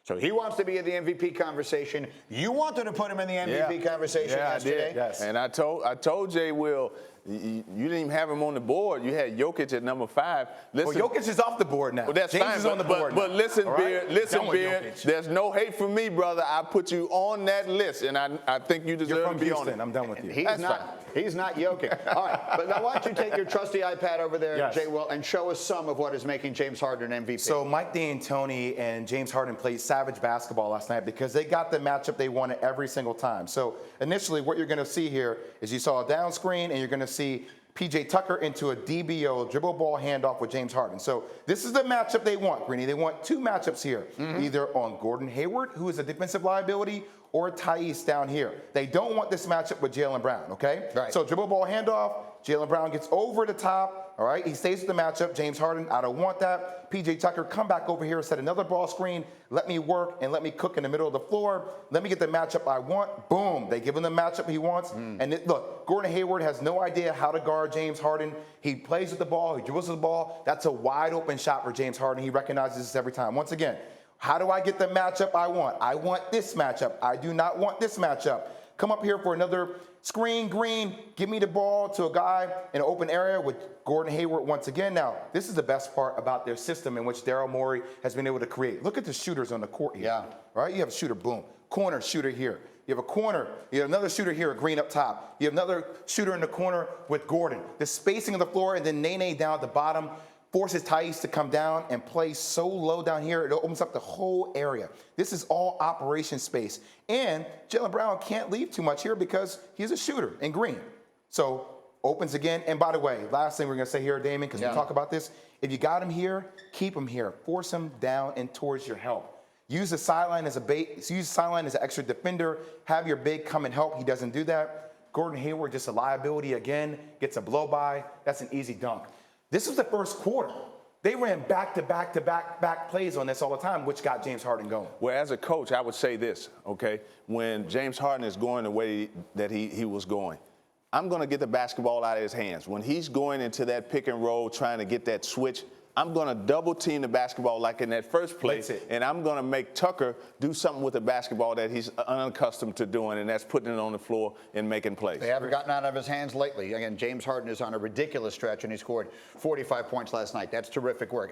So he wants to be in the MVP conversation. You wanted to put him in the MVP conversation yesterday. I did. Yes. And I told Jay Will, you didn't even have him on the board. You had Jokic at number 5. Listen, well, Jokic is off the board now. Well, that's James fine, is on the board but now. listen, Right? Beard, there's no hate for me, brother. I put you on that list, and I think you deserve to be Houston. on it. I'm done with you. He's not Jokic. All right, but now why don't you take your trusty iPad over there, Jay Will, and show us some of what is making James Harden an MVP. So Mike D'Antoni and James Harden played savage basketball last night because they got the matchup they wanted every single time. So initially what you're going to see here is you saw a down screen, and you're going to see P.J. Tucker into a DBO, dribble ball handoff with James Harden. So this is the matchup they want, Greeny. They want 2 matchups here, either on Gordon Hayward, who is a defensive liability, or Thais down here. They don't want this matchup with Jaylen Brown, okay? Right. So dribble ball handoff, Jaylen Brown gets over the top, all right? He stays with the matchup. James Harden, I don't want that. P.J. Tucker, come back over here, set another ball screen, let me work and let me cook in the middle of the floor. Let me get the matchup I want. Boom. They give him the matchup he wants. And look, Gordon Hayward has no idea how to guard James Harden. He plays with the ball. He dribbles with the ball. That's a wide open shot for James Harden. He recognizes this every time. Once again, how do I get the matchup I want? I want this matchup. I do not want this matchup. Come up here for another screen, Green. Give me the ball to a guy in an open area with Gordon Hayward once again. Now, this is the best part about their system in which Daryl Morey has been able to create. Look at the shooters on the court here. Right? You have a shooter, boom. Corner, shooter here. You have a corner. You have another shooter here, Green up top. You have another shooter in the corner with Gordon. The spacing of the floor, and then Nene down at the bottom forces Thais to come down and play so low down here, it opens up the whole area. This is all operation space. And Jaylen Brown can't leave too much here because he's a shooter in Green. So opens again. And by the way, last thing we're going to say here, Damon, because we talk about this, if you got him here, keep him here. Force him down and towards your help. Use the sideline as a bait. Use the sideline as an extra defender. Have your big come and help. He doesn't do that. Gordon Hayward, just a liability again, gets a blow by. That's an easy dunk. This was the first quarter. They ran back plays on this all the time, which got James Harden going. Well, as a coach, I would say this, okay? When James Harden is going the way that he was going, I'm going to get the basketball out of his hands. When he's going into that pick and roll, trying to get that switch, I'm going to double team the basketball like in that first play, and I'm going to make Tucker do something with the basketball that he's unaccustomed to doing, and that's putting it on the floor and making plays. They haven't gotten out of his hands lately. Again, James Harden is on a ridiculous stretch, and he scored 45 points last night. That's terrific work.